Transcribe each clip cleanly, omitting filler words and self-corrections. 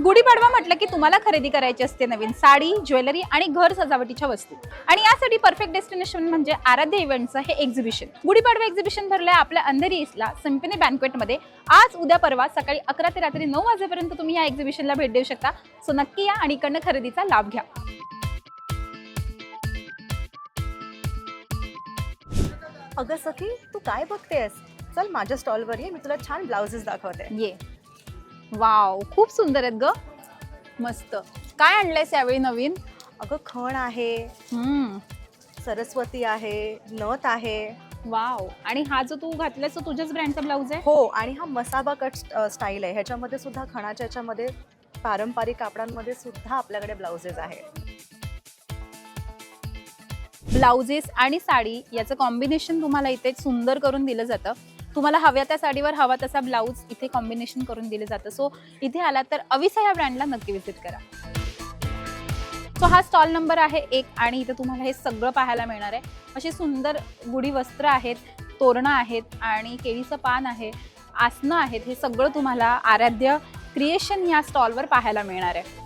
गुढीपाडवा म्हटलं की तुम्हाला खरेदी करायची असते नवीन साडी, ज्वेलरी आणि घर सजावटीच्या वस्तू, आणि यासाठी परफेक्ट डेस्टिनेशन म्हणजे आराध्य इव्हेंटचं हे एक्झिबिशन. गुढीपाडवा एक्झिबिशन भरलंय आपल्या अंधेरी ईस्टला सिम्फनी बँक्वेटमध्ये. आज, उद्या, परवा सकाळी 11 ते रात्री 9 वाजेपर्यंत तुम्ही या एक्झिबिशनला भेट देऊ शकता. सो नक्की या आणि इकडनं खरेदीचा लाभ घ्या. अगं सखी, तू काय बघतेस? चल माझ्या स्टॉलवर ये, मी तुला छान ब्लाउजेस दाखवते. ये, वाव, खूप सुंदर आहेत ग. मस्त. काय आणलंयस यावेळी नवीन? अगं खण आहे, सरस्वती आहे, नथ आहे. वाव. आणि हा जो तू घातलायस तो तुझ्याच ब्रँडचा ब्लाउज आहे? हो, आणि हा मसाबा कट स्टाईल आहे. ह्याच्यामध्ये सुद्धा खणाच्या ह्याच्यामध्ये पारंपरिक कापडांमध्ये सुद्धा आपल्याकडे ब्लाउजेस आहेत. ब्लाउजेस आणि साडी याचं कॉम्बिनेशन तुम्हाला इथे सुंदर करून दिलं जातं. तुम्हाला हव्या त्या साडीवर हवा तसा ब्लाऊज इथे कॉम्बिनेशन करून दिलं जातं. सो इथे आला तर अविसा या ब्रँडला नक्की विजिट करा. सो हा स्टॉल नंबर आहे 1 आणि इथे तुम्हाला हे सगळं पाहायला मिळणार आहे. अशी सुंदर गुढी वस्त्र आहेत, तोरणं आहेत आणि केळीचं पान आहे, आसनं आहेत. हे सगळं तुम्हाला आराध्य क्रिएशन या स्टॉलवर पाहायला मिळणार आहे.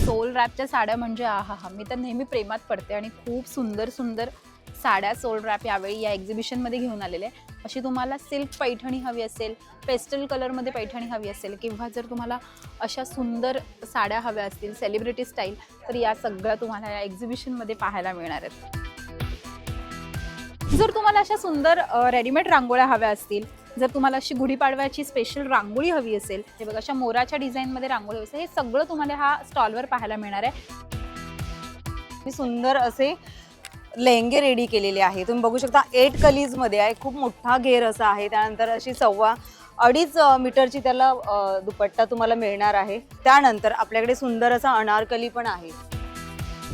सोल रॅपच्या साड्या म्हणजे आहा, मी तर नेहमी प्रेमात पडते आणि खूप सुंदर सुंदर साड्या सोल रॅप यावेळी या एक्झिबिशनमध्ये घेऊन आलेले. अशी तुम्हाला सिल्क पैठणी हवी असेल, पेस्टल कलरमध्ये पैठणी हवी असेल, किंवा जर तुम्हाला अशा सुंदर साड्या हव्या असतील सेलिब्रिटी स्टाईल, तर या सगळ्या तुम्हाला या एक्झिबिशनमध्ये पाहायला मिळणार आहेत. जर तुम्हाला अशा सुंदर रेडीमेड रांगोळ्या हव्या असतील, जर तुम्हाला अशी गुढीपाडव्याची स्पेशल रांगोळी हवी असेल, हे बघा अशा मोराच्या डिझाईनमध्ये रांगोळी हवी असेल, हे सगळं तुम्हाला हा स्टॉलवर पाहायला मिळणार आहे. सुंदर असे लेहंगे रेडी केलेले आहे. तुम्ही बघू शकता 8 कलीज मध्ये आहे. खूप मोठा घेर असा आहे. त्यानंतर अशी 2.5 मीटरची त्याला दुपट्टा तुम्हाला मिळणार आहे. त्यानंतर आपल्याकडे सुंदर असा अनारकली पण आहे.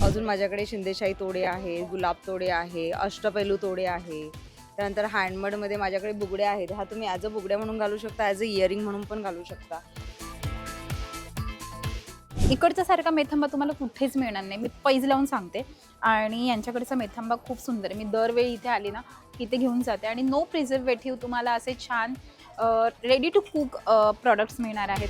अजून माझ्याकडे शिंदेशाही तोडे आहे, गुलाब तोडे आहे, अष्टपैलू तोडे आहे. त्यानंतर हँडमेडमध्ये माझ्याकडे बुगड्या आहेत. हा तुम्ही ॲज अ बुगड्या म्हणून घालू शकता, ॲज अ इयरिंग म्हणून पण घालू शकता. इकडचा सारखा मेथंबा तुम्हाला कुठेच मिळणार नाही, मी पैज लावून सांगते. आणि यांच्याकडचा मेथंबा खूप सुंदर आहे. मी दरवेळी इथे आली ना इथे घेऊन जाते. आणि नो प्रिझर्वेटिव्ह तुम्हाला असे छान रेडी टू कुक प्रॉडक्ट्स मिळणार आहेत.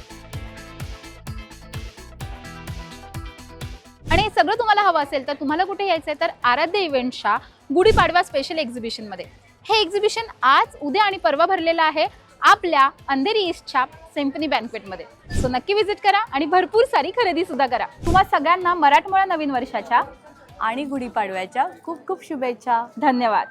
आणि हे सगळं तुम्हाला हवं असेल तर तुम्हाला कुठे यायचं आहे तर आराध्य इव्हेंट्सच्या गुढीपाडवा स्पेशल एक्झिबिशनमध्ये. हे एक्झिबिशन आज, उद्या आणि परवा भरलेलं आहे आपल्या अंधेरी ईस्टच्या सिम्फनी बँक्वेटमध्ये. सो नक्की विजिट करा आणि भरपूर सारी खरेदी सुद्धा करा. तुम्हा सगळ्यांना मराठमोळा नवीन वर्षाच्या आणि गुढीपाडव्याच्या खूप खूप शुभेच्छा. धन्यवाद.